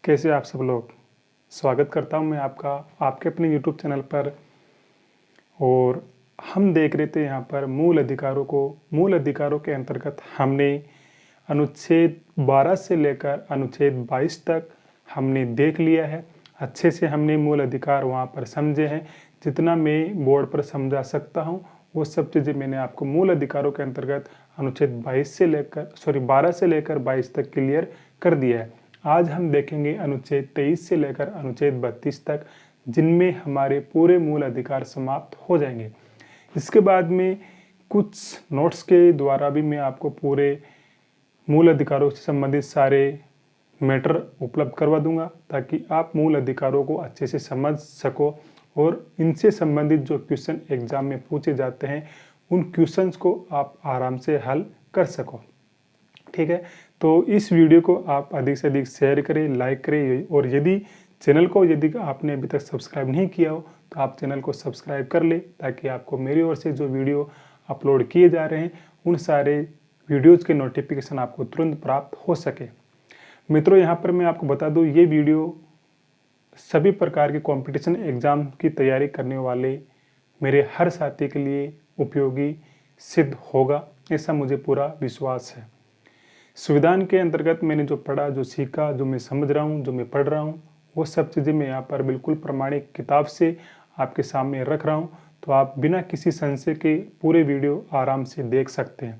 कैसे आप सब लोग। स्वागत करता हूं मैं आपका आपके अपने यूट्यूब चैनल पर। और हम देख रहे थे यहाँ पर मूल अधिकारों के अंतर्गत हमने अनुच्छेद 12 से लेकर अनुच्छेद 22 तक हमने देख लिया है। अच्छे से हमने मूल अधिकार वहाँ पर समझे हैं। जितना मैं बोर्ड पर समझा सकता हूँ वो सब चीज़ें मैंने आपको मूल अधिकारों के अंतर्गत अनुच्छेद 12 से लेकर 22 तक क्लियर कर दिया है। आज हम देखेंगे अनुच्छेद 23 से लेकर अनुच्छेद 32 तक, जिनमें हमारे पूरे मूल अधिकार समाप्त हो जाएंगे। इसके बाद में कुछ नोट्स के द्वारा भी मैं आपको पूरे मूल अधिकारों से संबंधित सारे मैटर उपलब्ध करवा दूंगा, ताकि आप मूल अधिकारों को अच्छे से समझ सको और इनसे संबंधित जो क्वेश्चन एग्जाम में पूछे जाते हैं उन क्वेश्चंस को आप आराम से हल कर सको। ठीक है, तो इस वीडियो को आप अधिक से अधिक शेयर करें, लाइक करें, और यदि आपने अभी तक सब्सक्राइब नहीं किया हो तो आप चैनल को सब्सक्राइब कर ले, ताकि आपको मेरी ओर से जो वीडियो अपलोड किए जा रहे हैं उन सारे वीडियोज़ के नोटिफिकेशन आपको तुरंत प्राप्त हो सके। मित्रों, यहाँ पर मैं आपको बता दूँ, ये वीडियो सभी प्रकार के कंपटीशन एग्ज़ाम की तैयारी करने वाले मेरे हर साथी के लिए उपयोगी सिद्ध होगा, ऐसा मुझे पूरा विश्वास है। संविधान के अंतर्गत मैंने जो पढ़ा, जो सीखा, जो मैं समझ रहा हूँ, जो मैं पढ़ रहा हूँ, वो सब चीज़ें मैं यहाँ पर बिल्कुल प्रमाणिक किताब से आपके सामने रख रहा हूँ। तो आप बिना किसी संशय के पूरे वीडियो आराम से देख सकते हैं।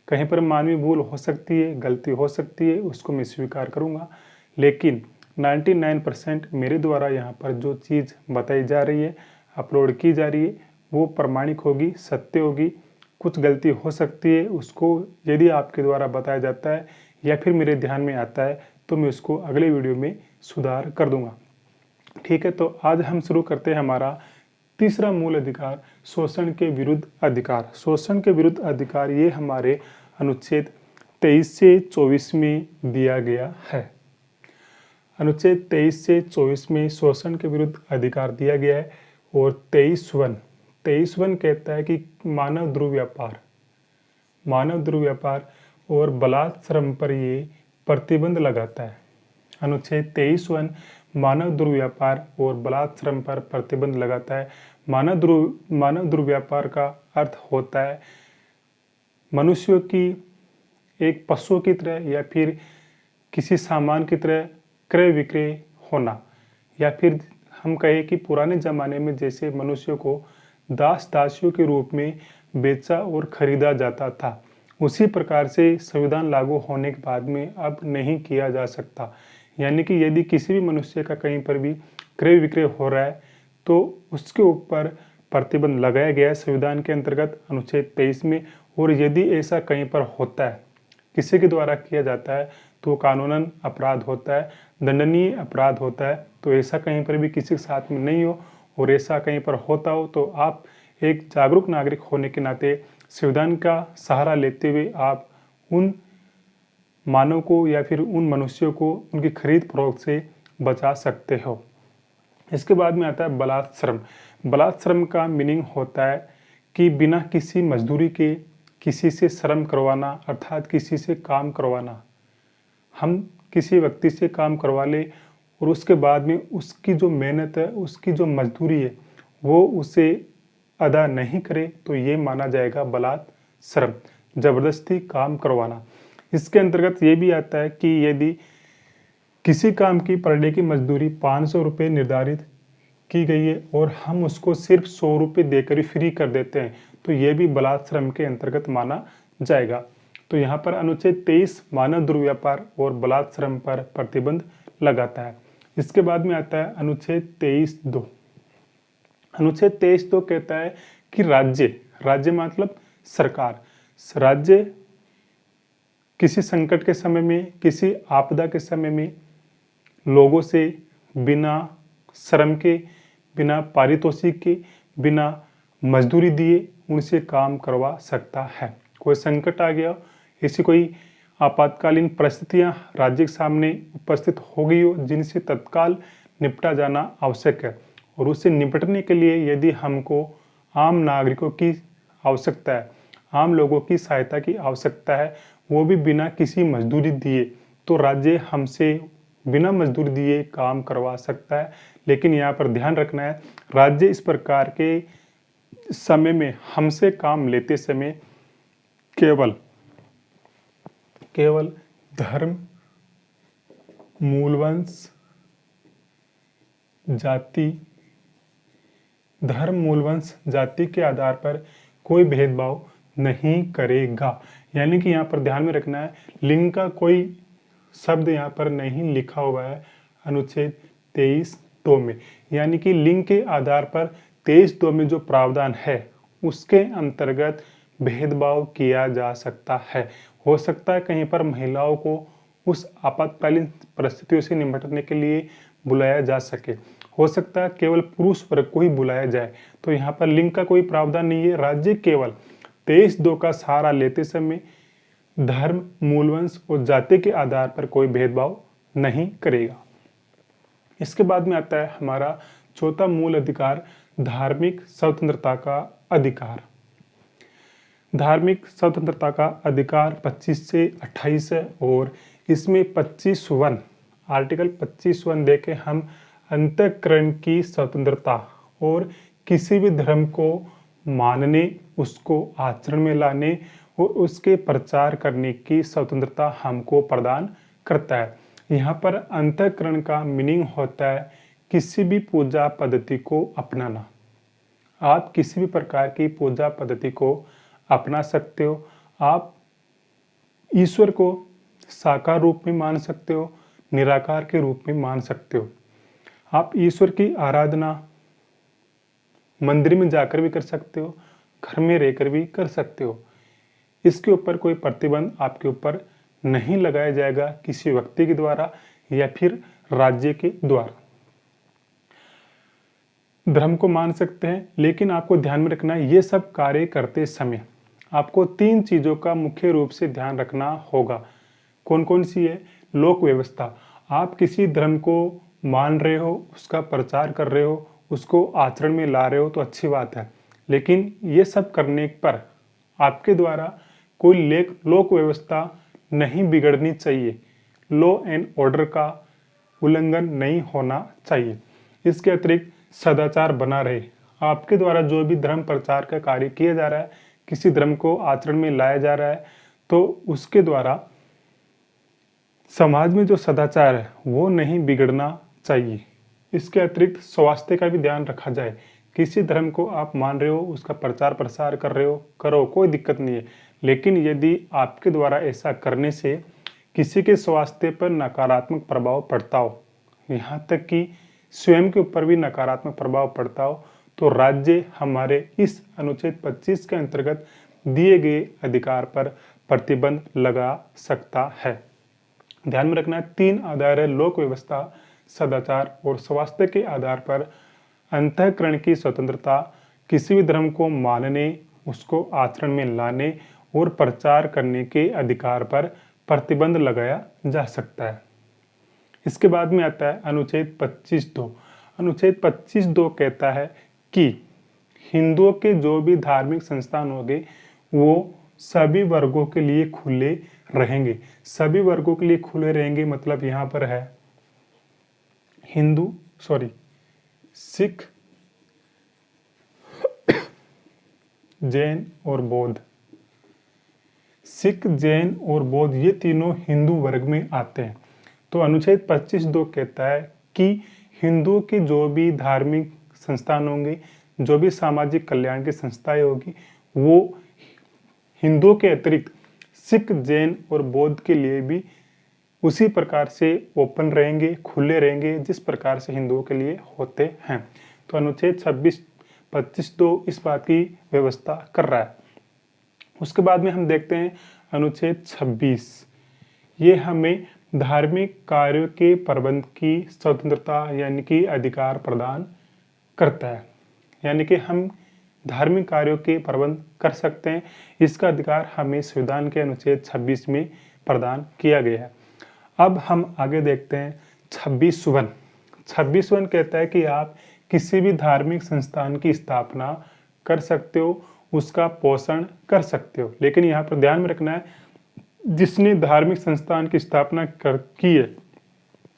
कहीं पर मानवीय भूल हो सकती है, गलती हो सकती है, उसको मैं स्वीकार करूँगा, लेकिन 99% मेरे द्वारा यहाँ पर जो चीज़ बताई जा रही है, अपलोड की जा रही है, वो प्रमाणिक होगी, सत्य होगी। कुछ गलती हो सकती है, उसको यदि आपके द्वारा बताया जाता है या फिर मेरे ध्यान में आता है तो मैं उसको अगले वीडियो में सुधार कर दूंगा। ठीक है, तो आज हम शुरू करते हैं हमारा तीसरा मूल अधिकार, शोषण के विरुद्ध अधिकार। शोषण के विरुद्ध अधिकार ये हमारे अनुच्छेद 23 से 24 में दिया गया है। अनुच्छेद 23 से 24 में शोषण के विरुद्ध अधिकार दिया गया है। और 23वन कहता है कि मानव दुर्व्यापार और बलात् श्रम पर ये प्रतिबंध लगाता है। अनुच्छेद 23वन मानव दुर्व्यापार और बलात् श्रम पर प्रतिबंध लगाता है। मानव दुर्व्यापार का अर्थ होता है मनुष्यों की एक पशुओं की तरह या फिर किसी सामान की तरह क्रय विक्रय होना, या फिर हम कहें कि पुराने ज़माने में जैसे मनुष्यों को दास दासियों के रूप में बेचा और खरीदा जाता था, उसी प्रकार से संविधान लागू होने के बाद में अब नहीं किया जा सकता। यानी कि यदि किसी भी मनुष्य का कहीं पर भी क्रय विक्रय हो रहा है तो उसके ऊपर प्रतिबंध लगाया गया है संविधान के अंतर्गत अनुच्छेद 23 में। और यदि ऐसा कहीं पर होता है, किसी के द्वारा किया जाता है, तो कानूनन अपराध होता है, दंडनीय अपराध होता है। तो ऐसा कहीं पर भी किसी के साथ में नहीं हो, और ऐसा कहीं पर होता हो तो आप एक जागरूक नागरिक होने के नाते संविधान का सहारा लेते हुए आप उन मानव को या फिर उन मनुष्यों को उनकी खरीद फरोख्त से बचा सकते हो। इसके बाद में आता है बलात् श्रम। बलात् श्रम का मीनिंग होता है कि बिना किसी मजदूरी के किसी से श्रम करवाना, अर्थात किसी से काम करवाना। हम किसी व्यक्ति से काम करवा ले और उसके बाद में उसकी जो मेहनत है, उसकी जो मजदूरी है, वो उसे अदा नहीं करे तो ये माना जाएगा बलात् श्रम, जबरदस्ती काम करवाना। इसके अंतर्गत ये भी आता है कि यदि किसी काम की पर डे की मजदूरी 500 रुपये निर्धारित की गई है और हम उसको सिर्फ 100 रुपये देकर ही फ्री कर देते हैं, तो ये भी बलात् श्रम के अंतर्गत माना जाएगा। तो यहाँ पर अनुच्छेद 23 मानव दुर्व्यापार और बलात् श्रम पर प्रतिबंध लगाता है। इसके बाद में आता है अनुच्छेद 23(2). अनुच्छेद 23(2) कहता है कि राज्य मतलब सरकार, राज्य किसी संकट के समय में, किसी आपदा के समय में लोगों से बिना श्रम के, बिना पारितोषिक के, बिना मजदूरी दिए उनसे काम करवा सकता है। कोई संकट आ गया, ऐसी कोई आपातकालीन परिस्थितियां राज्य के सामने उपस्थित हो गई हो जिनसे तत्काल निपटा जाना आवश्यक है, और उससे निपटने के लिए यदि हमको आम नागरिकों की आवश्यकता है, आम लोगों की सहायता की आवश्यकता है, वो भी बिना किसी मजदूरी दिए, तो राज्य हमसे बिना मजदूरी दिए काम करवा सकता है। लेकिन यहाँ पर ध्यान रखना है, राज्य इस प्रकार के समय में हमसे काम लेते समय केवल धर्म, मूलवंश, जाति के आधार पर कोई भेदभाव नहीं करेगा। यानी कि यहाँ पर ध्यान में रखना है, लिंग का कोई शब्द यहाँ पर नहीं लिखा हुआ है अनुच्छेद 23(2) में। यानी कि लिंग के आधार पर 23(2) में जो प्रावधान है उसके अंतर्गत भेदभाव किया जा सकता है। हो सकता है कहीं पर महिलाओं को उस आपातकालीन परिस्थितियों से निपटने के लिए बुलाया जा सके, हो सकता है केवल पुरुष वर्ग को ही बुलाया जाए। तो यहाँ पर लिंग का कोई प्रावधान नहीं है। राज्य केवल 23(2) का सहारा लेते समय धर्म, मूलवंश और जाति के आधार पर कोई भेदभाव नहीं करेगा। इसके बाद में आता है हमारा चौथा मूल अधिकार, धार्मिक स्वतंत्रता का अधिकार। धार्मिक स्वतंत्रता का अधिकार 25 से 28 है और इसमें 25(1) आर्टिकल 25(1) देके हम अंतःकरण की स्वतंत्रता और किसी भी धर्म को मानने, उसको आचरण में लाने और उसके प्रचार करने की स्वतंत्रता हमको प्रदान करता है। यहाँ पर अंतःकरण का मीनिंग होता है किसी भी पूजा पद्धति को अपनाना। आप किसी भी प्रकार की पूजा पद्धति को अपना सकते हो। आप ईश्वर को साकार रूप में मान सकते हो, निराकार के रूप में मान सकते हो। आप ईश्वर की आराधना मंदिर में जाकर भी कर सकते हो, घर में रहकर भी कर सकते हो। इसके ऊपर कोई प्रतिबंध आपके ऊपर नहीं लगाया जाएगा किसी व्यक्ति के द्वारा या फिर राज्य के द्वारा। धर्म को मान सकते हैं, लेकिन आपको ध्यान में रखना है ये सब कार्य करते समय आपको 3 चीजों का मुख्य रूप से ध्यान रखना होगा। कौन कौन सी है? लोक व्यवस्था। आप किसी धर्म को मान रहे हो, उसका प्रचार कर रहे हो, उसको आचरण में ला रहे हो तो अच्छी बात है, लेकिन ये सब करने पर आपके द्वारा कोई लोक व्यवस्था नहीं बिगड़नी चाहिए, लॉ एंड ऑर्डर का उल्लंघन नहीं होना चाहिए। इसके अतिरिक्त सदाचार बना रहे। आपके द्वारा जो भी धर्म प्रचार का कार्य किया जा रहा है, किसी धर्म को आचरण में लाया जा रहा है, तो उसके द्वारा समाज में जो सदाचार है वो नहीं बिगड़ना चाहिए। इसके अतिरिक्त स्वास्थ्य का भी ध्यान रखा जाए। किसी धर्म को आप मान रहे हो, उसका प्रचार प्रसार कर रहे हो, करो, कोई दिक्कत नहीं है, लेकिन यदि आपके द्वारा ऐसा करने से किसी के स्वास्थ्य पर नकारात्मक प्रभाव पड़ता हो, यहाँ तक कि स्वयं के ऊपर भी नकारात्मक प्रभाव पड़ता हो, तो राज्य हमारे इस अनुच्छेद 25 के अंतर्गत दिए गए अधिकार पर प्रतिबंध लगा सकता है। ध्यान में रखना है 3 आधार है, लोक व्यवस्था, सदाचार और स्वास्थ्य के आधार पर अंतःकरण की स्वतंत्रता, किसी भी धर्म को मानने, उसको आचरण में लाने और प्रचार करने के अधिकार पर प्रतिबंध लगाया जा सकता है। इसके बाद में आता है अनुच्छेद 25(2). अनुच्छेद 25(2) कहता है कि हिंदुओं के जो भी धार्मिक संस्थान होंगे वो सभी वर्गों के लिए खुले रहेंगे। सभी वर्गों के लिए खुले रहेंगे मतलब यहाँ पर है सिख, जैन और बौद्ध। सिख, जैन और बौद्ध ये तीनों हिंदू वर्ग में आते हैं। तो अनुच्छेद 25(2) कहता है कि हिंदुओं के जो भी धार्मिक संस्थान होंगे, जो भी सामाजिक कल्याण की संस्थाएं होगी, वो हिंदुओं के अतिरिक्त सिख, जैन और बौद्ध के लिए भी उसी प्रकार से ओपन रहेंगे, खुले रहेंगे जिस प्रकार से हिंदुओं के लिए होते हैं। तो अनुच्छेद 25(2) इस बात की व्यवस्था कर रहा है। उसके बाद में हम देखते हैं अनुच्छेद 26। ये हमें धार्मिक कार्यों के प्रबंध की स्वतंत्रता यानी कि अधिकार प्रदान करता है। यानी कि हम धार्मिक कार्यों के प्रबंध कर सकते हैं। इसका अधिकार हमें संविधान के अनुच्छेद 26 में प्रदान किया गया है। अब हम आगे देखते हैं 26(1). 26(1) कहता है कि आप किसी भी धार्मिक संस्थान की स्थापना कर सकते हो, उसका पोषण कर सकते हो। लेकिन यहाँ पर ध्यान में रखना है, जिसने धार्मिक संस्थान की स्थापना की है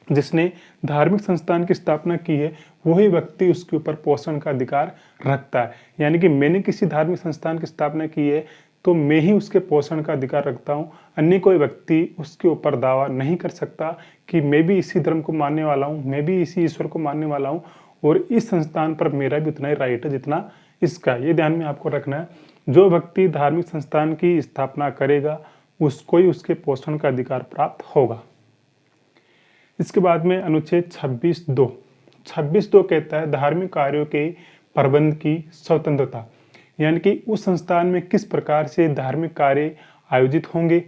जिसने धार्मिक संस्थान की स्थापना की है वही व्यक्ति उसके ऊपर पोषण का अधिकार रखता है। यानी कि मैंने किसी धार्मिक संस्थान की स्थापना की है तो मैं ही उसके पोषण का अधिकार रखता हूँ। अन्य कोई व्यक्ति उसके ऊपर दावा नहीं कर सकता कि मैं भी इसी धर्म को मानने वाला हूँ, मैं भी इसी ईश्वर को मानने वाला हूँ और इस संस्थान पर मेरा भी उतना ही राइट है जितना इसका। ये ध्यान में आपको रखना है। जो व्यक्ति धार्मिक संस्थान की स्थापना करेगा उसको ही उसके पोषण का अधिकार प्राप्त होगा। इसके बाद में अनुच्छेद 26(2) कहता है धार्मिक कार्यों के प्रबंध की स्वतंत्रता। यानी कि उस संस्थान में किस प्रकार से धार्मिक कार्य आयोजित होंगे,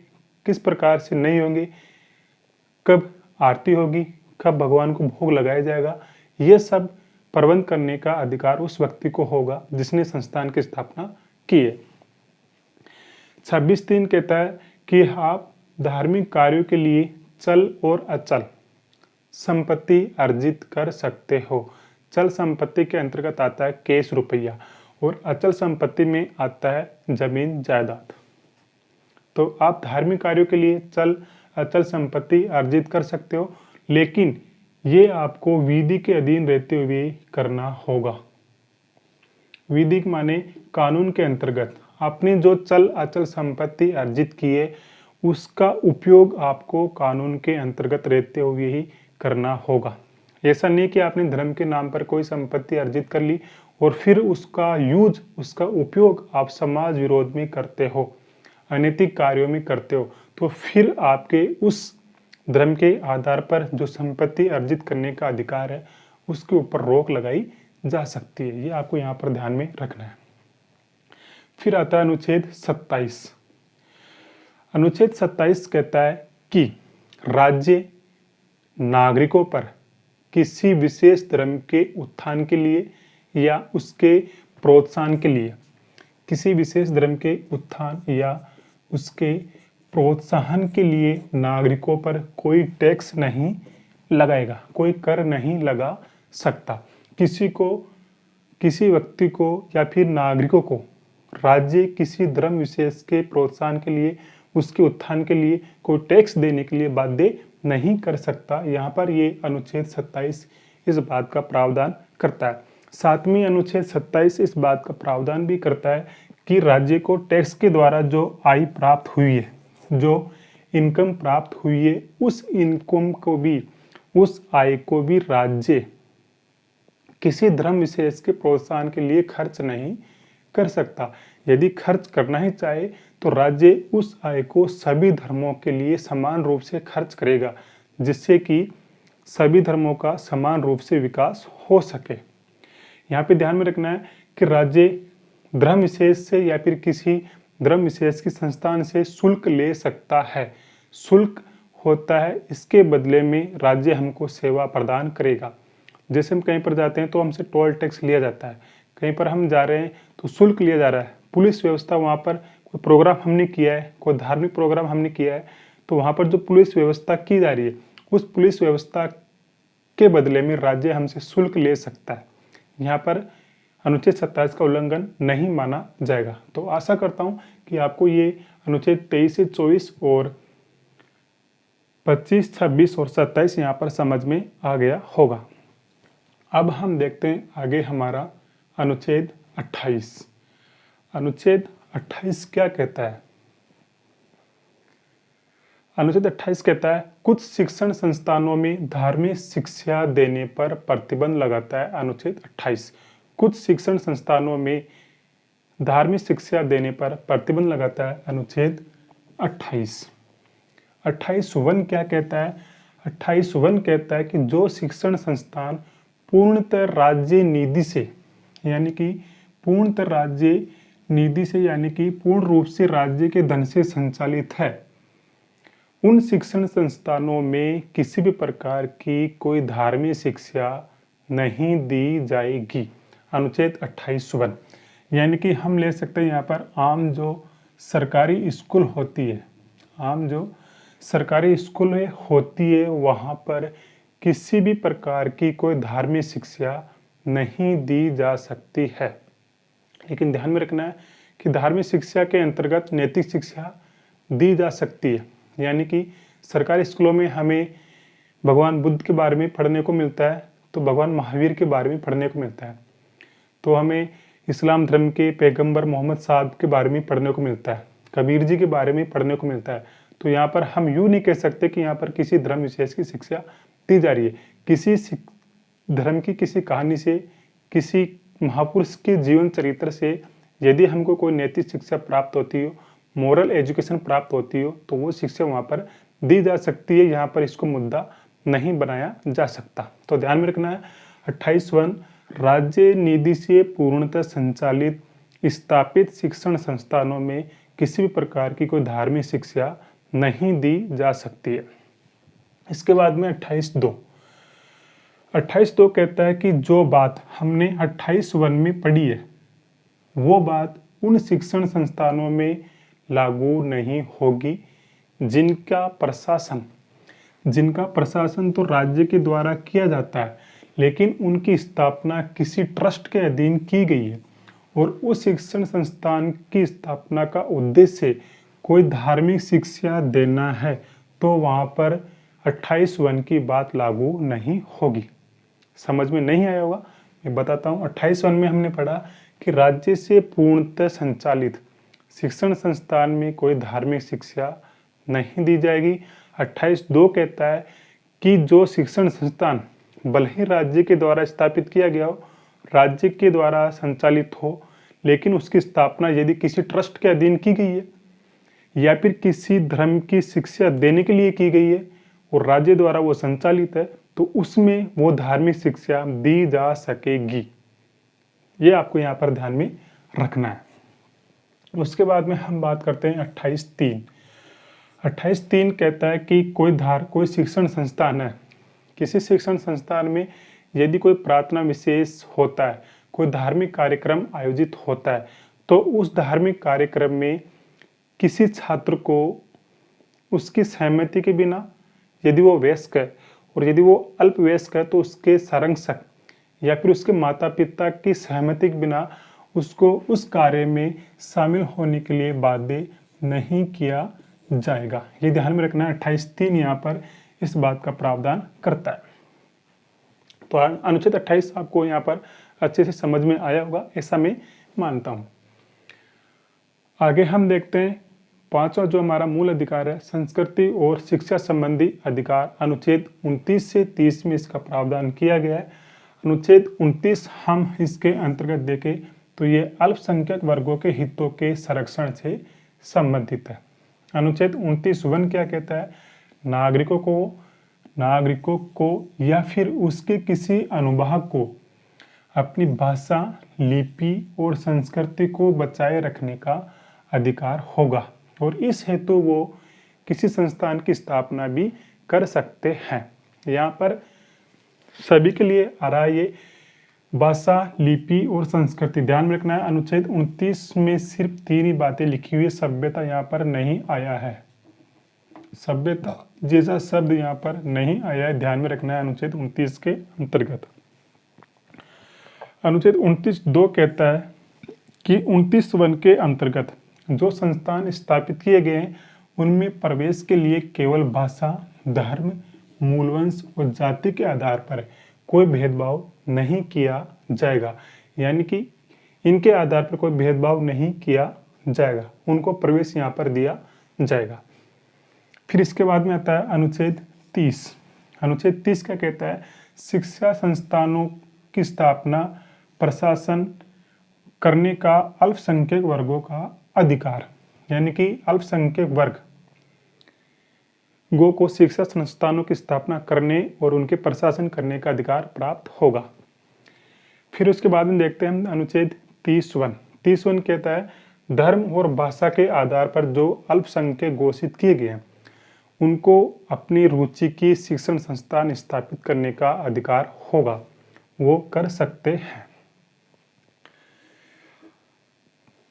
किस प्रकार से नहीं होंगे, कब आरती होगी, कब भगवान को भोग लगाया जाएगा, ये सब प्रबंध करने का अधिकार उस व्यक्ति को होगा जिसने संस्थान की स्थापना की है। 26(3) कहता है कि आप धार्मिक कार्यों के लिए चल और अचल संपत्ति अर्जित कर सकते हो। चल संपत्ति के अंतर्गत आता है कैश रुपया और अचल संपत्ति में आता है जमीन जायदाद। तो आप धार्मिक कार्यों के लिए चल अचल संपत्ति अर्जित कर सकते हो, लेकिन ये आपको विधि के अधीन रहते हुए करना होगा। विधि माने कानून के अंतर्गत आपने जो चल अचल संपत्ति अर्जित की है उसका उपयोग आपको कानून के अंतर्गत रहते हुए ही करना होगा। ऐसा नहीं कि आपने धर्म के नाम पर कोई संपत्ति अर्जित कर ली और फिर उसका यूज, उसका उपयोग आप समाज विरोध में करते हो, अनैतिक कार्यों में करते हो, तो फिर आपके उस धर्म के आधार पर जो संपत्ति अर्जित करने का अधिकार है उसके ऊपर रोक लगाई जा सकती है। ये आपको यहाँ पर ध्यान में रखना है। फिर आता है अनुच्छेद 27। अनुच्छेद 27 कहता है कि राज्य नागरिकों पर किसी विशेष धर्म के उत्थान के लिए या उसके प्रोत्साहन के लिए, किसी विशेष धर्म के उत्थान या उसके प्रोत्साहन के लिए नागरिकों पर कोई टैक्स नहीं लगाएगा, कोई कर नहीं लगा सकता। किसी को, किसी व्यक्ति को या फिर नागरिकों को राज्य किसी धर्म विशेष के प्रोत्साहन के लिए, उसके उत्थान के लिए कोई टैक्स देने के लिए बाध्य नहीं कर सकता। यहाँ पर ये अनुच्छेद 27 इस बात का प्रावधान करता है। साथ में अनुच्छेद 27 इस बात का प्रावधान भी करता है कि राज्य को टैक्स के द्वारा जो आय प्राप्त हुई है, जो इनकम प्राप्त हुई है, उस इनकम को भी, उस आय को भी राज्य किसी धर्म विशेष के प्रोत्साहन के लिए खर्च नहीं कर सकता। यदि खर्च करना ही चाहे तो राज्य उस आय को सभी धर्मों के लिए समान रूप से खर्च करेगा, जिससे कि सभी धर्मों का समान रूप से विकास हो सके। यहाँ पे ध्यान में रखना है कि राज्य धर्म विशेष से या फिर किसी धर्म विशेष की संस्थान से शुल्क ले सकता है। शुल्क होता है, इसके बदले में राज्य हमको सेवा प्रदान करेगा। जैसे हम कहीं पर जाते हैं तो हमसे टोल टैक्स लिया जाता है, कहीं पर हम जा रहे हैं तो शुल्क लिया जा रहा है। पुलिस व्यवस्था, वहाँ पर कोई प्रोग्राम हमने किया है, कोई धार्मिक प्रोग्राम हमने किया है, तो वहाँ पर जो पुलिस व्यवस्था की जा रही है उस पुलिस व्यवस्था के बदले में राज्य हमसे शुल्क ले सकता है। यहाँ पर अनुच्छेद 27 का उल्लंघन नहीं माना जाएगा। तो आशा करता हूँ कि आपको ये अनुच्छेद 23 से 24 और 25, 26 और 27 यहाँ पर समझ में आ गया होगा। अब हम देखते हैं आगे हमारा अनुच्छेद 28। अनुच्छेद 28 क्या कहता है? अनुच्छेद 28 कहता है कुछ शिक्षण संस्थानों में धार्मिक शिक्षा देने पर प्रतिबंध लगाता है। अनुच्छेद 28 कुछ शिक्षण संस्थानों में धार्मिक शिक्षा देने पर प्रतिबंध लगाता है। अनुच्छेद 28। 28(1) क्या कहता है? 28(1) कहता है कि जो शिक्षण संस्थान पूर्णतः राज्य निधि से, यानी कि पूर्णतः राज्य निधि से, यानी कि पूर्ण रूप से राज्य के धन से संचालित है, उन शिक्षण संस्थानों में किसी भी प्रकार की कोई धार्मिक शिक्षा नहीं दी जाएगी। अनुच्छेद 28(1) यानी कि हम ले सकते हैं यहाँ पर आम जो सरकारी स्कूल होती है, आम जो सरकारी स्कूल होती है वहाँ पर किसी भी प्रकार की कोई धार्मिक शिक्षा नहीं दी जा सकती है। लेकिन ध्यान में रखना है कि धार्मिक शिक्षा के अंतर्गत नैतिक शिक्षा दी जा सकती है। यानी कि सरकारी स्कूलों में हमें भगवान बुद्ध के बारे में पढ़ने को मिलता है, तो भगवान महावीर के बारे में पढ़ने को मिलता है। तो हमें इस्लाम धर्म के पैगंबर मोहम्मद साहब के बारे में पढ़ने को मिलता है, कबीर जी के बारे में पढ़ने को मिलता है। तो यहाँ पर हम यूँ नहीं कह सकते कि यहाँ पर किसी धर्म विशेष की शिक्षा दी जा रही है। किसी धर्म की किसी कहानी से, किसी महापुरुष के जीवन चरित्र से यदि हमको कोई नैतिक शिक्षा प्राप्त होती हो, मोरल एजुकेशन प्राप्त होती हो, तो वो शिक्षा वहाँ पर दी जा सकती है। यहाँ पर इसको मुद्दा नहीं बनाया जा सकता। तो ध्यान में रखना है 28 राज्य निधि से पूर्णतः संचालित स्थापित शिक्षण संस्थानों में किसी भी प्रकार की कोई धार्मिक शिक्षा नहीं दी जा सकती है। इसके बाद में 28.2 कहता है कि जो बात हमने 28 में पढ़ी है वो बात उन शिक्षण संस्थानों में लागू नहीं होगी जिनका प्रशासन तो राज्य के द्वारा किया जाता है, लेकिन उनकी स्थापना किसी ट्रस्ट के अधीन की गई है और उस शिक्षण संस्थान की स्थापना का उद्देश्य कोई धार्मिक शिक्षा देना है, तो वहाँ पर 28 की बात लागू नहीं होगी। समझ में नहीं आया होगा, मैं बताता हूँ। 28 में हमने पढ़ा कि राज्य से पूर्णतः संचालित शिक्षण संस्थान में कोई धार्मिक शिक्षा नहीं दी जाएगी। 28.2 कहता है कि जो शिक्षण संस्थान भले ही राज्य के द्वारा स्थापित किया गया हो, राज्य के द्वारा संचालित हो, लेकिन उसकी स्थापना यदि किसी ट्रस्ट के अधीन की गई है या फिर किसी धर्म की शिक्षा देने के लिए की गई है और राज्य द्वारा वो संचालित है, तो उसमें वो धार्मिक शिक्षा दी जा सकेगी। ये आपको यहाँ पर ध्यान में रखना है। उसके बाद में हम बात करते हैं 28.3 कहता है कि कोई शिक्षण संस्थान है, किसी शिक्षण संस्थान में यदि कोई प्रार्थना विशेष होता है, कोई धार्मिक कार्यक्रम आयोजित होता है, तो उस धार्मिक कार्यक्रम में किसी छात्र को उसकी सहमति के बिना, यदि वो वयस्क है और यदि वो अल्पवयस्क है तो उसके संरक्षक या फिर उसके माता पिता की सहमति के बिना उसको उस कार्य में शामिल होने के लिए बाध्य नहीं किया जाएगा। ये ध्यान में रखना है। 28.3 यहाँ पर इस बात का प्रावधान करता है। तो अनुच्छेद 28 आपको यहाँ पर अच्छे से समझ में आया होगा, ऐसा मैं मानता हूँ। आगे हम देखते हैं 5वां जो हमारा मूल अधिकार है, संस्कृति और शिक्षा संबंधी अधिकार। अनुच्छेद 29 से 30 में इसका प्रावधान किया गया है। अनुच्छेद 29 हम इसके अंतर्गत देखें तो ये अल्पसंख्यक वर्गों के हितों के संरक्षण से संबंधित है। अनुच्छेद 29(1) क्या कहता है? नागरिकों को या फिर उसके किसी अनुभाग को अपनी भाषा, लिपि और संस्कृति को बचाए रखने का अधिकार होगा और इस हेतु वो किसी संस्थान की स्थापना भी कर सकते हैं। यहाँ पर सभी के लिए आ रहा है ये भाषा, लिपि और संस्कृति। ध्यान में रखना है, अनुच्छेद 29 में सिर्फ 3 ही बातें लिखी हुई है, सभ्यता यहाँ पर नहीं आया है। सभ्यता जैसा शब्द यहाँ पर नहीं आया है, ध्यान में रखना है अनुच्छेद 29 के अंतर्गत। अनुच्छेद 29(2) कहता है कि 29(1) के अंतर्गत जो संस्थान स्थापित किए गए हैं उनमें प्रवेश के लिए केवल भाषा, धर्म, मूलवंश और जाति के आधार पर कोई भेदभाव नहीं किया जाएगा। यानी कि इनके आधार पर कोई भेदभाव नहीं किया जाएगा, उनको प्रवेश यहाँ पर दिया जाएगा। फिर इसके बाद में आता है अनुच्छेद 30। अनुच्छेद 30 क्या कहता है? शिक्षा संस्थानों की स्थापना, प्रशासन करने का अल्पसंख्यक वर्गों का अधिकार। यानी कि अल्पसंख्यक वर्ग को शिक्षा संस्थानों की स्थापना करने और उनके प्रशासन करने का अधिकार प्राप्त होगा। फिर उसके बाद में देखते हैं अनुच्छेद 30(1). 30(1) कहता है धर्म और भाषा के आधार पर जो अल्पसंख्यक घोषित किए गए हैं उनको अपनी रुचि की शिक्षण संस्थान स्थापित करने का अधिकार होगा, वो कर सकते हैं।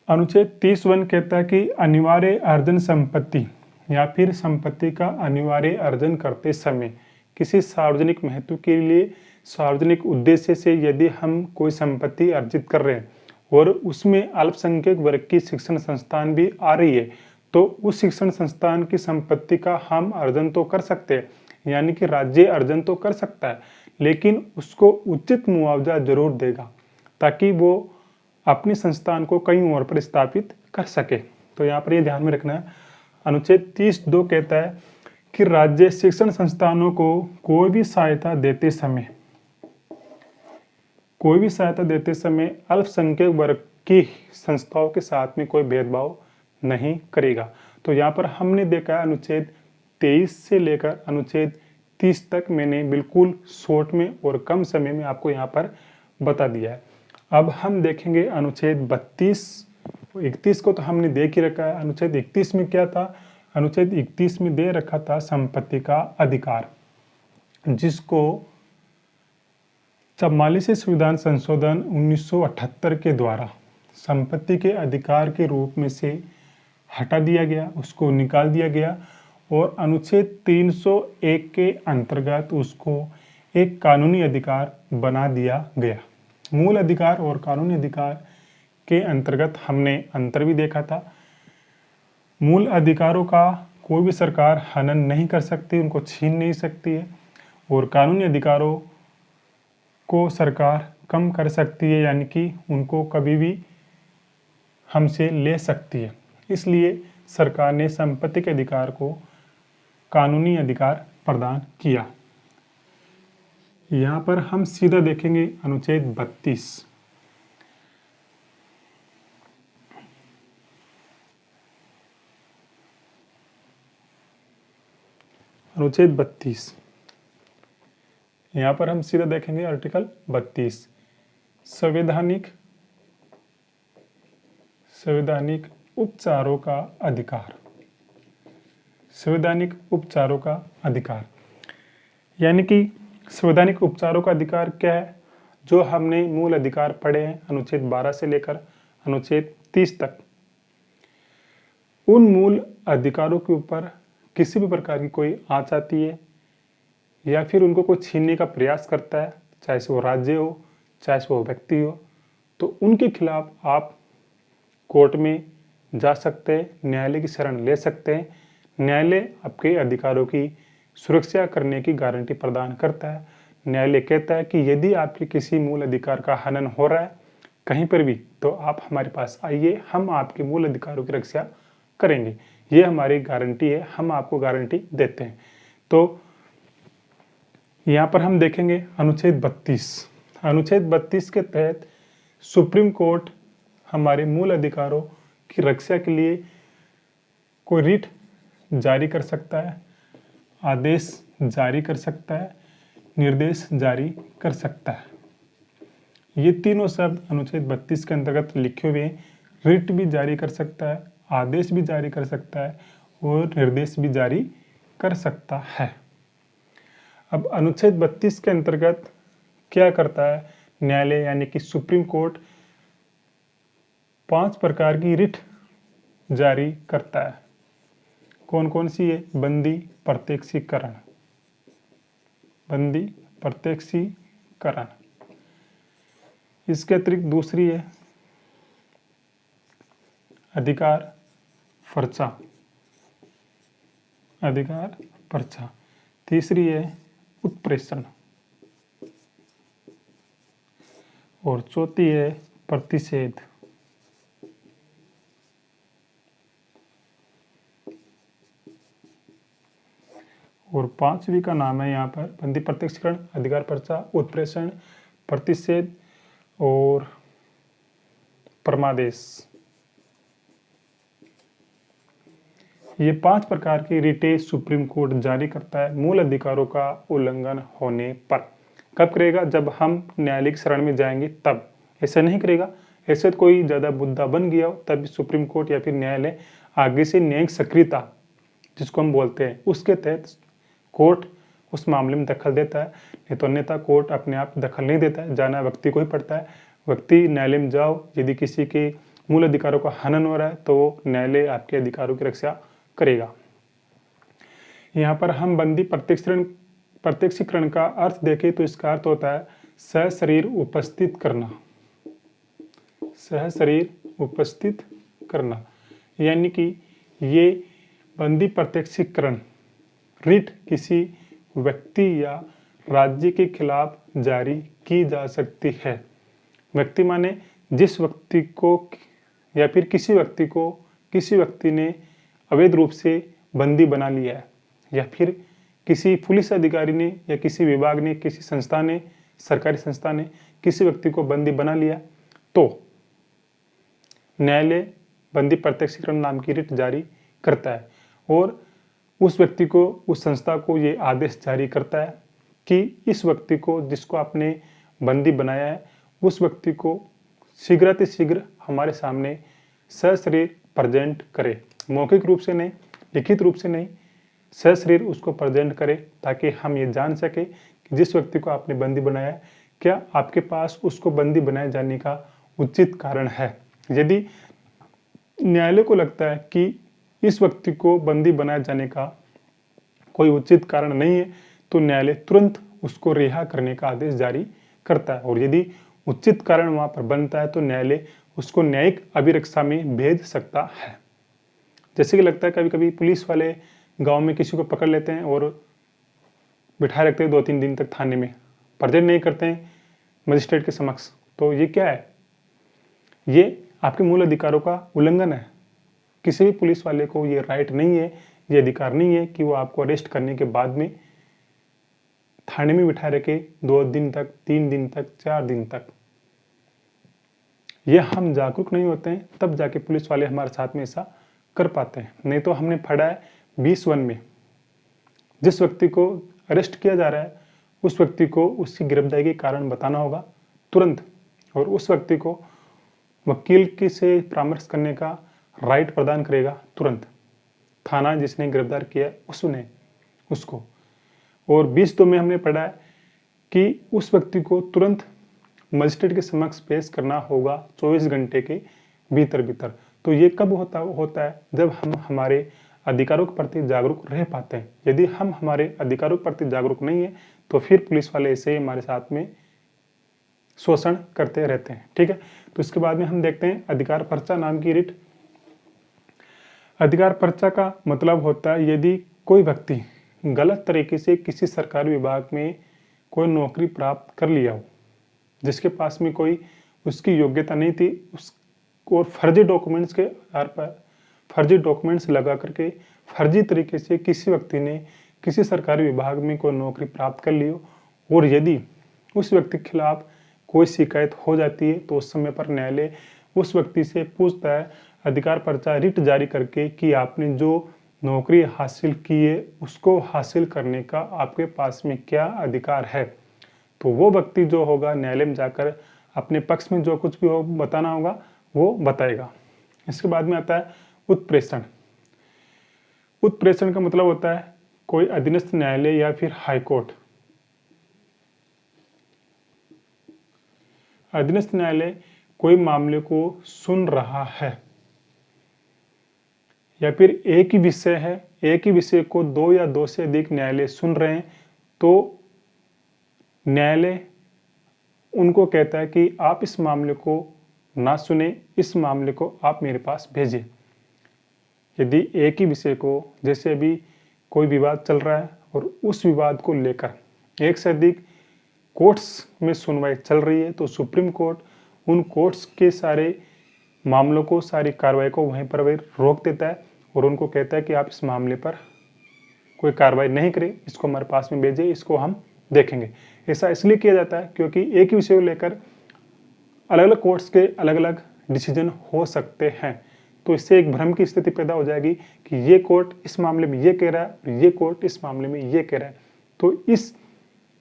अनुच्छेद 30(1) कहता है कि अनिवार्य अर्जन संपत्ति या फिर संपत्ति का अनिवार्य अर्जन करते समय किसी सार्वजनिक महत्व के लिए, सार्वजनिक उद्देश्य से यदि हम कोई संपत्ति अर्जित कर रहे हैं और उसमें अल्पसंख्यक वर्ग की शिक्षण संस्थान भी आ रही है, तो उस शिक्षण संस्थान की संपत्ति का हम अर्जन तो कर सकते हैं, यानी कि राज्य अर्जन तो कर सकता है लेकिन उसको उचित मुआवजा जरूर देगा ताकि वो अपनी संस्थान को कहीं और पर स्थापित कर सके। तो यहाँ पर ये ध्यान में रखना है। अनुच्छेद 30(2) कहता है कि राज्य शिक्षण संस्थानों को कोई भी सहायता देते समय अल्पसंख्यक वर्ग की संस्थाओं के साथ में कोई भेदभाव नहीं करेगा। तो यहाँ पर हमने देखा है अनुच्छेद 23 से लेकर अनुच्छेद 30 तक मैंने बिल्कुल शॉर्ट में और कम समय में आपको यहाँ पर बता दिया है। अब हम देखेंगे अनुच्छेद 32, 31 को तो हमने देख ही रखा है। अनुच्छेद 31 में क्या था? अनुच्छेद 31 में दे रखा था संपत्ति का अधिकार, जिसको 44वें संविधान संशोधन 1978 के द्वारा संपत्ति के अधिकार के रूप में से हटा दिया गया, उसको निकाल दिया गया और अनुच्छेद 301 के अंतर्गत उसको एक कानूनी अधिकार बना दिया गया। मूल अधिकार और कानूनी अधिकार के अंतर्गत हमने अंतर भी देखा था। मूल अधिकारों का कोई भी सरकार हनन नहीं कर सकती, उनको छीन नहीं सकती है, और कानूनी अधिकारों को सरकार कम कर सकती है, यानी कि उनको कभी भी हमसे ले सकती है। इसलिए सरकार ने संपत्ति के अधिकार को कानूनी अधिकार प्रदान किया। यहाँ पर हम सीधा देखेंगे अनुच्छेद 32। अनुच्छेद 32 यहाँ पर हम सीधा देखेंगे आर्टिकल 32, संवैधानिक उपचारों का अधिकार। संवैधानिक उपचारों का अधिकार यानी कि संवैधानिक उपचारों का अधिकार क्या है? जो हमने मूल अधिकार पढ़े हैं अनुच्छेद 12 से लेकर अनुच्छेद 30 तक, उन मूल अधिकारों के ऊपर किसी भी प्रकार की कोई आंच आती है या फिर उनको कोई छीनने का प्रयास करता है, चाहे से वो राज्य हो चाहे से वो व्यक्ति हो, तो उनके खिलाफ आप कोर्ट में जा सकते हैं, न्यायालय की शरण ले सकते हैं। न्यायालय आपके अधिकारों की सुरक्षा करने की गारंटी प्रदान करता है। न्यायालय कहता है कि यदि आपके किसी मूल अधिकार का हनन हो रहा है कहीं पर भी, तो आप हमारे पास आइए, हम आपके मूल अधिकारों की रक्षा करेंगे। ये हमारी गारंटी है, हम आपको गारंटी देते हैं। तो यहाँ पर हम देखेंगे अनुच्छेद 32। अनुच्छेद 32 के तहत सुप्रीम कोर्ट हमारे मूल अधिकारों की रक्षा के लिए कोई रिट जारी कर सकता है, आदेश जारी कर सकता है, निर्देश जारी कर सकता है। ये तीनों शब्द अनुच्छेद 32 के अंतर्गत लिखे हुए हैं। रिट भी जारी कर सकता है, आदेश भी जारी कर सकता है और निर्देश भी जारी कर सकता है। अब अनुच्छेद 32 के अंतर्गत क्या करता है न्यायालय, यानी कि सुप्रीम कोर्ट 5 प्रकार की रिट जारी करता है। कौन कौन सी है? बंदी प्रत्यक्षीकरण, बंदी प्रत्यक्षीकरण। इसके अतिरिक्त दूसरी है अधिकार पर्चा, अधिकार पर्चा। तीसरी है उत्प्रेषण और चौथी है प्रतिषेध। और पांचवी का नाम है यहाँ पर बंदी प्रत्यक्षीकरण, अधिकार पर्चा, उत्प्रेषण, प्रतिषेध और परमादेश। ये 5 प्रकार की रिटें सुप्रीम कोर्ट जारी करता है मूल अधिकारों का उल्लंघन होने पर। कब करेगा? जब हम न्यायालय की शरण में जाएंगे तब। ऐसा नहीं करेगा, ऐसे तो कोई ज़्यादा मुद्दा बन गया हो तब सुप्रीम कोर्ट या फिर न्यायालय आगे से न्यायिक सक्रियता जिसको हम बोलते हैं उसके तहत कोर्ट उस मामले में दखल देता है। नहीं तो अन्यथा कोर्ट अपने आप दखल नहीं देता है, जाना व्यक्ति को ही पड़ता है। व्यक्ति न्यायालय में जाओ, यदि किसी के मूल अधिकारों का हनन हो रहा है तो न्यायालय आपके अधिकारों की रक्षा करेगा। यहाँ पर हम बंदी प्रत्यक्षीकरण का अर्थ देखें तो इसका अर्थ होता है सशरीर उपस्थित करना, सशरीर उपस्थित करना। यानी कि ये बंदी प्रत्यक्षीकरण रिट किसी व्यक्ति या राज्य के खिलाफ जारी की जा सकती है। व्यक्ति माने जिस व्यक्ति को या फिर किसी व्यक्ति ने अवैध रूप से बंदी बना लिया है, या फिर किसी पुलिस अधिकारी ने या किसी विभाग ने, किसी संस्था ने, सरकारी संस्था ने किसी व्यक्ति को बंदी बना लिया, तो न्यायालय बंदी प्रत्यक्षीकरण नाम की रिट जारी करता है और उस व्यक्ति को, उस संस्था को ये आदेश जारी करता है कि इस व्यक्ति को, जिसको आपने बंदी बनाया है, उस व्यक्ति को शीघ्र हमारे सामने सशरीर प्रेजेंट करे। मौखिक रूप से नहीं, लिखित रूप से नहीं, सशरीर उसको प्रेजेंट करे, ताकि हम ये जान सके कि जिस व्यक्ति को आपने बंदी बनाया है, क्या आपके पास उसको बंदी बनाए जाने का उचित कारण है। यदि न्यायालय को लगता है कि इस व्यक्ति को बंदी बनाए जाने का कोई उचित कारण नहीं है, तो न्यायालय तुरंत उसको रिहा करने का आदेश जारी करता है। और यदि उचित कारण वहां पर बनता है तो न्यायालय उसको न्यायिक अभिरक्षा में भेज सकता है। जैसे कि लगता है कभी कभी पुलिस वाले गांव में किसी को पकड़ लेते हैं और बिठाए रखते हैं 2-3 दिन तक थाने में, प्रेजेंट नहीं करते हैं मजिस्ट्रेट के समक्ष। तो ये क्या है? ये आपके मूल अधिकारों का उल्लंघन है। किसी भी पुलिस वाले को ये राइट नहीं है, ये अधिकार नहीं है कि वो आपको अरेस्ट करने के बाद में थाने में बिठाए रखे 2 दिन तक, 3 दिन तक, 4 दिन तक। ये हम जागरूक नहीं होते हैं तब जाके पुलिस वाले हमारे साथ में ऐसा कर पाते हैं। नहीं तो हमने पढ़ा है 20(1) में, जिस व्यक्ति को अरेस्ट किया जा रहा है उस व्यक्ति को उसकी गिरफ्तारी के कारण बताना होगा तुरंत, और उस व्यक्ति को वकील की से परामर्श करने का राइट प्रदान करेगा तुरंत थाना जिसने गिरफ्तार किया उसने उसको। और 20(2) में हमने पढ़ा है कि उस व्यक्ति को तुरंत मजिस्ट्रेट के समक्ष पेश करना होगा 24 घंटे के भीतर। तो ये कब होता है? जब हम हमारे अधिकारों के प्रति जागरूक रह पाते हैं। यदि हम हमारे अधिकारों के प्रति जागरूक नहीं है तो फिर पुलिस वाले ऐसे ही हमारे साथ में शोषण करते रहते हैं। ठीक है, तो इसके बाद में हम देखते हैं अधिकार पर्चा नाम की रिट। अधिकार पर्चा का मतलब होता है यदि कोई व्यक्ति गलत तरीके से किसी सरकारी विभाग में कोई नौकरी प्राप्त कर लिया हो, जिसके पास में कोई उसकी योग्यता नहीं थी, और फर्जी डॉक्यूमेंट्स के आधार पर फर्जी डॉक्यूमेंट्स लगा करके फर्जी तरीके से किसी व्यक्ति ने किसी सरकारी विभाग में कोई नौकरी प्राप्त कर ली हो, और यदि उस व्यक्ति के खिलाफ कोई शिकायत हो जाती है तो उस समय पर न्यायालय उस व्यक्ति से पूछता है अधिकार पर्चा रिट जारी करके कि आपने जो नौकरी हासिल की है उसको हासिल करने का आपके पास में क्या अधिकार है। तो वो व्यक्ति जो होगा न्यायालय में जाकर अपने पक्ष में जो कुछ भी हो बताना होगा वो बताएगा। इसके बाद में आता है उत्प्रेषण। उत्प्रेषण का मतलब होता है कोई अधीनस्थ न्यायालय या फिर हाईकोर्ट, अधीनस्थ न्यायालय कोई मामले को सुन रहा है या फिर एक ही विषय है, एक ही विषय को 2 या 2 से अधिक न्यायालय सुन रहे हैं, तो न्यायालय उनको कहता है कि आप इस मामले को ना सुने, इस मामले को आप मेरे पास भेजिए। यदि एक ही विषय को, जैसे अभी कोई विवाद चल रहा है और उस विवाद को लेकर एक से अधिक कोर्ट्स में सुनवाई चल रही है, तो सुप्रीम कोर्ट उन कोर्ट्स के सारे मामलों को, सारी कार्रवाई को वहीं पर वही रोक देता है और उनको कहता है कि आप इस मामले पर कोई कार्रवाई नहीं करें, इसको हमारे पास में भेजिए, इसको हम देखेंगे। ऐसा इसलिए किया जाता है क्योंकि एक ही विषय को लेकर अलग अलग कोर्ट्स के अलग अलग डिसीजन हो सकते हैं। तो इससे एक भ्रम की स्थिति पैदा हो जाएगी कि ये कोर्ट इस मामले में ये कह रहा है, ये कोर्ट इस मामले में ये कह रहा है। तो इस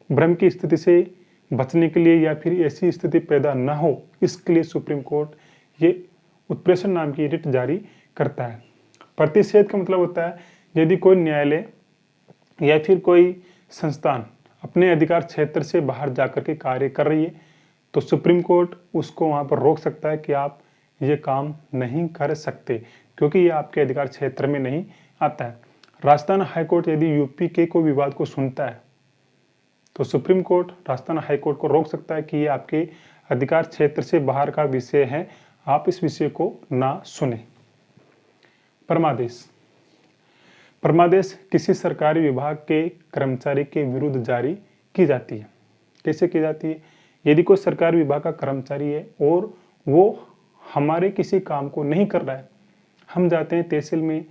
भ्रम की स्थिति से बचने के लिए या फिर ऐसी स्थिति पैदा न हो, इसके लिए सुप्रीम कोर्ट ये उत्प्रेषण नाम की रिट जारी करता है। प्रतिषेध का मतलब होता है यदि कोई न्यायालय या फिर कोई संस्थान अपने अधिकार क्षेत्र से बाहर जाकर के कार्य कर रही है, तो सुप्रीम कोर्ट उसको वहां पर रोक सकता है कि आप ये काम नहीं कर सकते, क्योंकि ये आपके अधिकार क्षेत्र में नहीं आता है। राजस्थान हाईकोर्ट यदि यूपी के कोई विवाद को सुनता है तो सुप्रीम कोर्ट राजस्थान हाईकोर्ट को रोक सकता है कि ये आपके अधिकार क्षेत्र से बाहर का विषय है, आप इस विषय को ना सुने। परमादेश। परमादेश किसी सरकारी विभाग के कर्मचारी के विरुद्ध जारी की जाती है। कैसे की जाती है? यदि कोई सरकारी विभाग का कर्मचारी है और वो हमारे किसी काम को नहीं कर रहा है, हम जाते हैं तहसील में,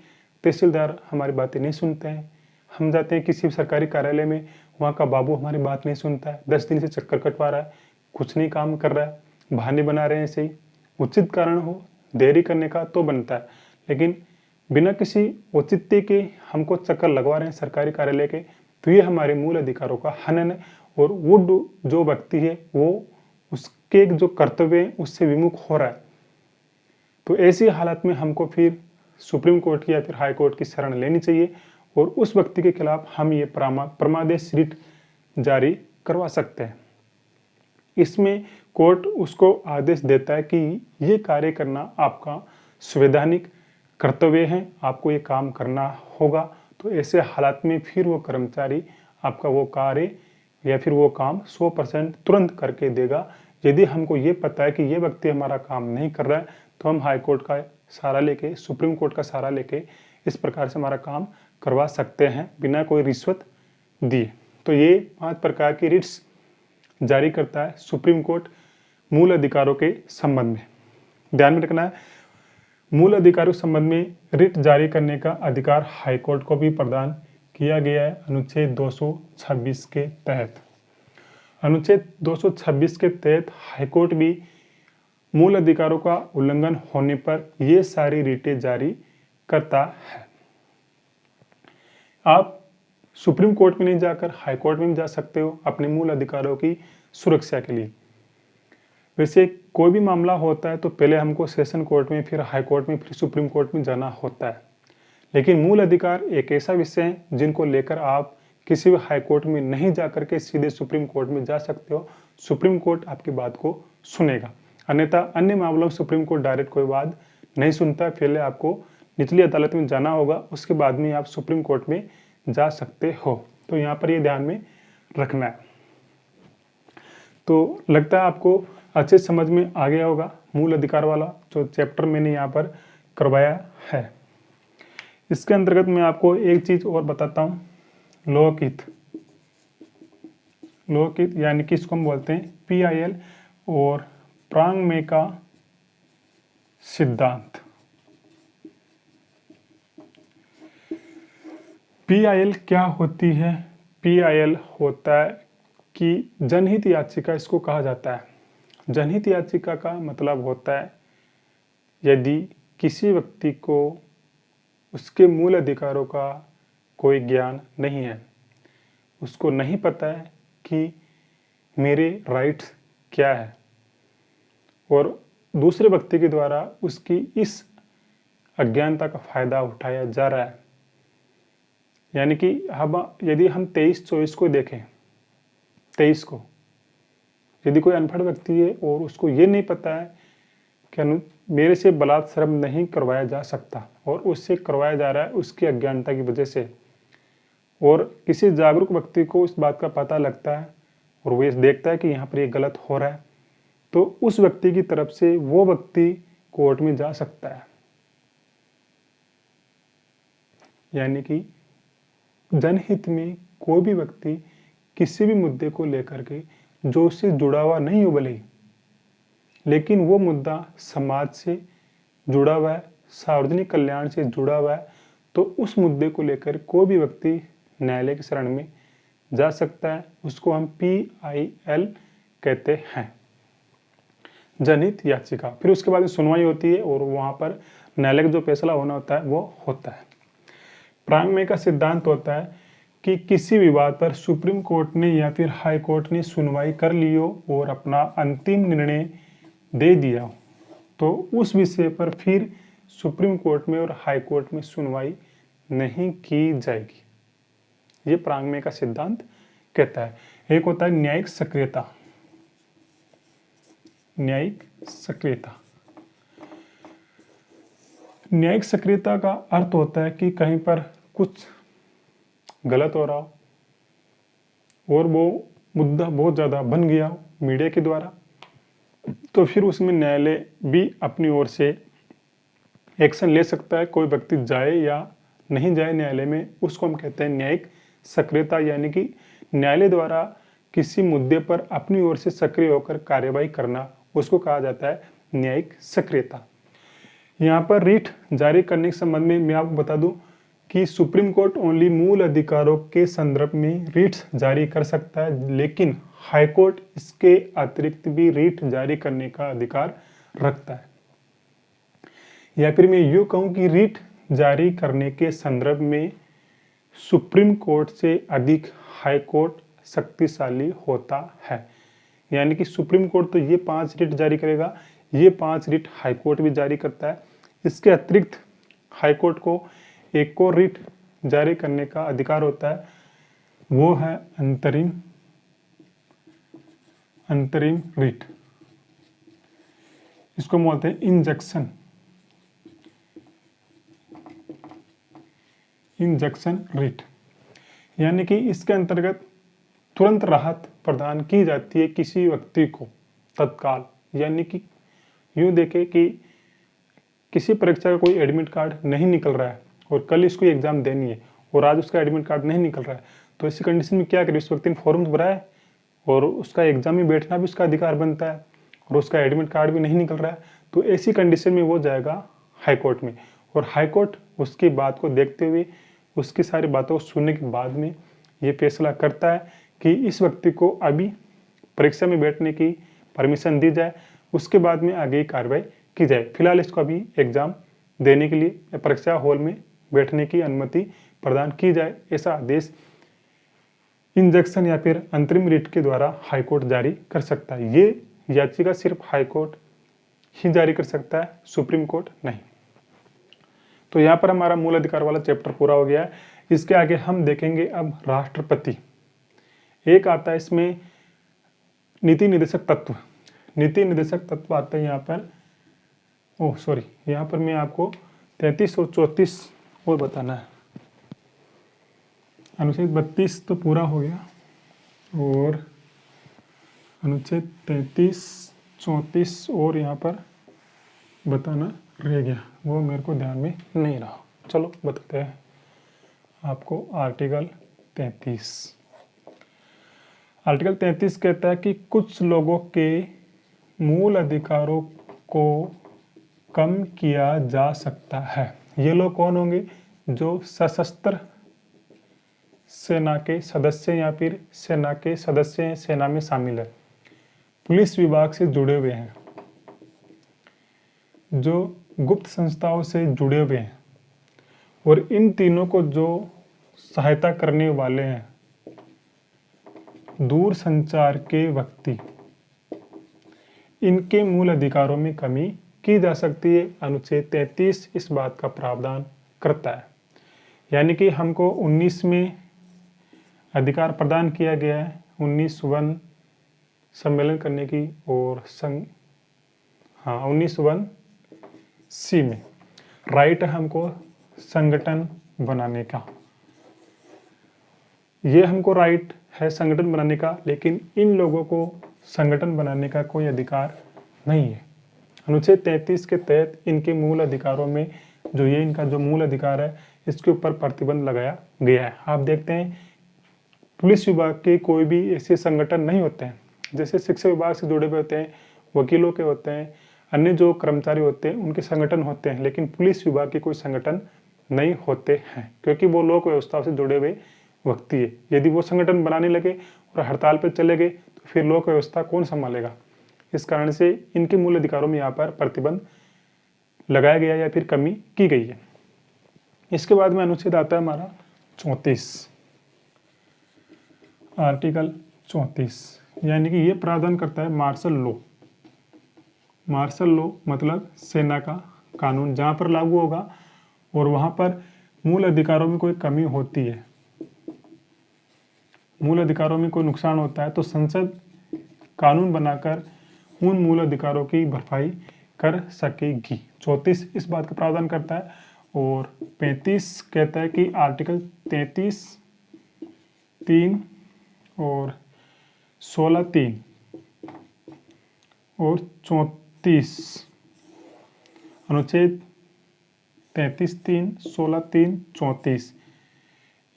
तहसीलदार हमारी बातें नहीं सुनते हैं, हम जाते हैं किसी सरकारी कार्यालय में, वहाँ का बाबू हमारी बात नहीं सुनता है, 10 दिन से चक्कर कटवा रहा है, कुछ नहीं काम कर रहा है, बहाने बना रहे हैं। ऐसे ही उचित कारण हो देरी करने का तो बनता है, लेकिन बिना किसी औचित्य के हमको चक्कर लगवा रहे हैं सरकारी कार्यालय के, तो ये हमारे मूल अधिकारों का हनन है और वो जो व्यक्ति है वो उसके जो कर्तव्य है उससे विमुख हो रहा है। तो ऐसी हालत में हमको फिर सुप्रीम कोर्ट की या फिर हाई कोर्ट की शरण लेनी चाहिए और उस व्यक्ति के खिलाफ हम ये परमादेश रिट जारी करवा सकते हैं। इसमें कोर्ट उसको आदेश देता है कि ये कार्य करना आपका संवैधानिक कर्तव्य है, आपको ये काम करना होगा। तो ऐसे हालात में फिर वो कर्मचारी आपका वो कार्य या फिर वो काम 100% तुरंत करके देगा। यदि हमको ये पता है कि ये व्यक्ति हमारा काम नहीं कर रहा है तो हम हाई कोर्ट का सहारा लेके, सुप्रीम कोर्ट का सहारा लेके इस प्रकार से हमारा काम करवा सकते हैं बिना कोई रिश्वत दिए। तो ये 5 प्रकार की रिट्स जारी करता है सुप्रीम कोर्ट मूल अधिकारों के संबंध में। ध्यान में रखना है, मूल अधिकारों के संबंध में रिट जारी करने का अधिकार हाई कोर्ट को भी प्रदान किया गया है अनुच्छेद 226 के तहत। अनुच्छेद 226 के तहत हाईकोर्ट भी मूल अधिकारों का उल्लंघन होने पर ये सारी रिटें जारी करता है। आप सुप्रीम कोर्ट में नहीं जाकर हाई कोर्ट में जा सकते हो अपने मूल अधिकारों की सुरक्षा के लिए। वैसे कोई भी मामला होता है तो पहले हमको सेशन कोर्ट में, फिर हाई कोर्ट में, फिर सुप्रीम कोर्ट में जाना होता है। लेकिन मूल अधिकार एक ऐसा विषय है जिनको लेकर आप किसी भी हाई कोर्ट में नहीं जाकर के सीधे सुप्रीम कोर्ट में जा सकते हो। सुप्रीम कोर्ट आपकी बात को सुनेगा, अन्यथा अन्य मामलों में सुप्रीम कोर्ट डायरेक्ट कोई बात नहीं सुनता। पहले आपको निचली अदालत में जाना होगा, उसके बाद में आप सुप्रीम कोर्ट में जा सकते हो। तो यहाँ पर ये ध्यान में रखना है। तो लगता है आपको अच्छे समझ में आ गया होगा मूल अधिकार वाला जो चैप्टर मैंने यहाँ पर करवाया है। इसके अंतर्गत मैं आपको एक चीज और बताता हूँ, लोकहित। लोकहित यानी कि इसको हम बोलते हैं PIL और प्रांगमे का सिद्धांत। PIL क्या होती है? PIL होता है कि जनहित याचिका इसको कहा जाता है। जनहित याचिका का मतलब होता है यदि किसी व्यक्ति को उसके मूल अधिकारों का कोई ज्ञान नहीं है, उसको नहीं पता है कि मेरे राइट्स क्या है और दूसरे व्यक्ति के द्वारा उसकी इस अज्ञानता का फायदा उठाया जा रहा है। यानी कि यदि हम 23-24 को देखें, 23 को यदि कोई अनपढ़ व्यक्ति है और उसको ये नहीं पता है कि मेरे से बलात्श्रम नहीं करवाया जा सकता और उससे करवाया जा रहा है उसकी अज्ञानता की वजह से, और किसी जागरूक व्यक्ति को इस बात का पता लगता है और वो ये देखता है कि यहाँ पर ये गलत हो रहा है, तो उस व्यक्ति की तरफ से वो व्यक्ति कोर्ट में जा सकता है। यानी कि जनहित में कोई भी व्यक्ति किसी भी मुद्दे को लेकर के जो उससे जुड़ा हुआ नहीं हो भले, लेकिन वो मुद्दा समाज से जुड़ा हुआ है, सार्वजनिक कल्याण से जुड़ा हुआ है, तो उस मुद्दे को लेकर कोई भी व्यक्ति न्यायालय की शरण में जा सकता है। उसको हम PIL कहते हैं, जनहित याचिका। फिर उसके बाद सुनवाई होती है और वहां पर न्यायालय का जो फैसला होना होता है वो होता है। प्रांगमे का सिद्धांत होता है कि किसी विवाद पर सुप्रीम कोर्ट ने या फिर हाई कोर्ट ने सुनवाई कर ली हो और अपना अंतिम निर्णय दे दिया हो, तो उस विषय पर फिर सुप्रीम कोर्ट में और हाई कोर्ट में सुनवाई नहीं की जाएगी। ये प्रांगमे का सिद्धांत कहता है। एक होता है न्यायिक सक्रियता। न्यायिक सक्रियता, न्यायिक सक्रियता का अर्थ होता है कि कहीं पर कुछ गलत हो रहा हो और वो मुद्दा बहुत ज़्यादा बन गया हो मीडिया के द्वारा, तो फिर उसमें न्यायालय भी अपनी ओर से एक्शन ले सकता है। कोई व्यक्ति जाए या नहीं जाए न्यायालय में, उसको हम कहते हैं न्यायिक सक्रियता, यानी कि न्यायालय द्वारा किसी मुद्दे पर अपनी ओर से सक्रिय होकर कार्यवाही करना, उसको कहा जाता है न्यायिक सक्रियता। यहाँ पर रिट जारी करने के संबंध में मैं आपको बता दूं कि सुप्रीम कोर्ट ओनली मूल अधिकारों के संदर्भ में रिट्स जारी कर सकता है, लेकिन हाई कोर्ट इसके अतिरिक्त भी रिट जारी करने का अधिकार रखता है। या फिर मैं यूँ कहूँ कि रिट जारी करने के संदर्भ में सुप्रीम कोर्ट से अधिक हाई कोर्ट शक्तिशाली होता है। यानी कि सुप्रीम कोर्ट तो ये 5 रिट जारी करेगा, ये 5 रिट हाई कोर्ट भी जारी करता है। इसके अतिरिक्त हाई कोर्ट को एक और रिट जारी करने का अधिकार होता है, वो है अंतरिम रिट। इसको बोलते हैं इंजक्शन रिट। यानी कि इसके अंतर्गत तुरंत राहत प्रदान की जाती है किसी व्यक्ति को तत्काल। यानी कि यूँ देखें कि किसी परीक्षा का कोई एडमिट कार्ड नहीं निकल रहा है और कल इसको एग्जाम देनी है और आज उसका एडमिट कार्ड नहीं निकल रहा है, तो ऐसी कंडीशन में क्या करे, उस व्यक्ति ने फॉर्म भरा है और उसका एग्जाम में बैठना भी उसका अधिकार बनता है और उसका एडमिट कार्ड भी नहीं निकल रहा है, तो ऐसी कंडीशन में वो जाएगा हाई कोर्ट में। और हाई कोर्ट उसकी बात को देखते हुए, उसकी सारी बातों को सुनने के बाद में ये फैसला करता है कि इस व्यक्ति को अभी परीक्षा में बैठने की परमिशन दी जाए, उसके बाद में आगे कार्रवाई की जाए। फिलहाल इसको अभी एग्जाम देने के लिए परीक्षा हॉल में बैठने की अनुमति प्रदान की जाए, ऐसा आदेश इंजक्शन या फिर अंतरिम रिट के द्वारा हाई कोर्ट जारी कर सकता है। ये याचिका सिर्फ हाई कोर्ट ही जारी कर सकता है, सुप्रीम कोर्ट नहीं। तो यहाँ पर हमारा मूल अधिकार वाला चैप्टर पूरा हो गया है। इसके आगे हम देखेंगे अब राष्ट्रपति। एक आता है इसमें नीति निर्देशक तत्व। नीति निर्देशक तत्व आता है यहाँ पर, यहाँ पर मैं आपको 33 और 34 और बताना है। अनुच्छेद 32 तो पूरा हो गया और अनुच्छेद 33, 34 और यहाँ पर बताना रह गया, वो मेरे को ध्यान में नहीं रहा। चलो बताते हैं आपको। आर्टिकल 33 कहता है कि कुछ लोगों के मूल अधिकारों को कम किया जा सकता है। ये लोग कौन होंगे? जो सशस्त्र सेना के सदस्य या फिर सेना के सदस्य हैं, सेना में शामिल है, पुलिस विभाग से जुड़े हुए हैं, जो गुप्त संस्थाओं से जुड़े हुए हैं और इन तीनों को जो सहायता करने वाले हैं, दूर संचार के व्यक्ति, इनके मूल अधिकारों में कमी की जा सकती है। अनुच्छेद 33 इस बात का प्रावधान करता है। यानी कि हमको 19 में अधिकार प्रदान किया गया है 19 सम्मेलन करने की और 19 सी में राइट है हमको संगठन बनाने का। ये हमको राइट है संगठन बनाने का, लेकिन इन लोगों को संगठन बनाने का कोई अधिकार नहीं है। अनुच्छेद 33 के तहत इनके मूल अधिकारों में जो ये इनका जो मूल अधिकार है, इसके ऊपर प्रतिबंध लगाया गया है। आप देखते हैं पुलिस विभाग के कोई भी ऐसे संगठन नहीं होते हैं, जैसे शिक्षा विभाग से जुड़े हुए होते हैं, वकीलों के होते हैं, अन्य जो कर्मचारी होते हैं उनके संगठन होते हैं, लेकिन पुलिस विभाग के कोई संगठन नहीं होते हैं, क्योंकि वो लोक व्यवस्था से जुड़े हुए व्यक्ति है। यदि वो संगठन बनाने लगे और हड़ताल पर चले गए तो फिर लोक व्यवस्था कौन संभालेगा? इस कारण से इनके मूल अधिकारों में यहाँ पर प्रतिबंध लगाया गया या फिर कमी की गई है। इसके बाद में अनुच्छेद आता है हमारा 34, आर्टिकल 34, यानी कि ये प्रावधान करता है मार्शल लॉ। मार्शल लॉ मतलब सेना का कानून जहाँ पर लागू होगा और वहाँ पर मूल अधिकारों में कोई कमी होती है, मूल अधिकारों में कोई नुकसान होता है, तो संसद कानून बनाकर उन मूल अधिकारों की भरपाई कर सकेगी। 34 इस बात का प्रावधान करता है और 35 कहता है कि आर्टिकल 33, 3 और 16, 3 और 34 अनुच्छेद 33(3), 16(3), 34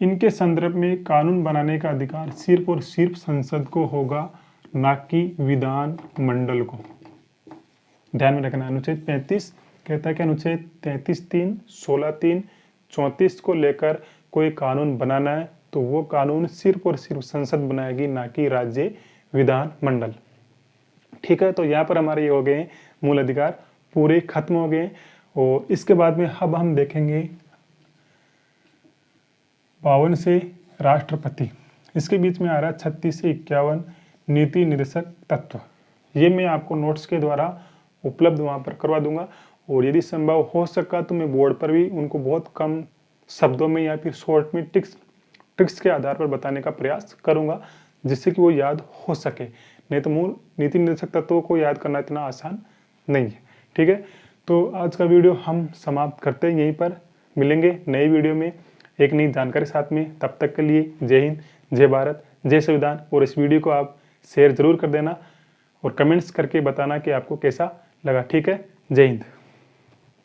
इनके संदर्भ में कानून बनाने का अधिकार सिर्फ और सिर्फ संसद को होगा, ना कि विधान मंडल को। ध्यान में रखना। अनुच्छेद 35 कहता है कि अनुच्छेद 33(3), 16(3), 34 को लेकर कोई कानून बनाना है तो वो कानून सिर्फ और सिर्फ संसद बनाएगी, ना कि राज्य विधान मंडल। ठीक है, तो यहाँ पर हमारे ये हो गए मूल अधिकार पूरे खत्म हो गए। और इसके बाद में अब हम देखेंगे 52 से राष्ट्रपति, इसके बीच में आ रहा है 36 से 51 नीति निर्देशक तत्व। ये मैं आपको नोट्स के द्वारा उपलब्ध वहाँ पर करवा दूंगा, और यदि संभव हो सका तो मैं बोर्ड पर भी उनको बहुत कम शब्दों में या फिर शॉर्ट में ट्रिक्स के आधार पर बताने का प्रयास करूंगा, जिससे कि वो याद हो सके। नहीं तो मूल नीति निर्देशक तत्वों को याद करना इतना आसान नहीं है। ठीक है, तो आज का वीडियो हम समाप्त करते हैं यहीं पर। मिलेंगे नई वीडियो में एक नई जानकारी साथ में। तब तक के लिए जय हिंद, जय भारत, जय संविधान। और इस वीडियो को आप शेयर जरूर कर देना और कमेंट्स करके बताना कि आपको कैसा लगा। ठीक है, जय हिंद।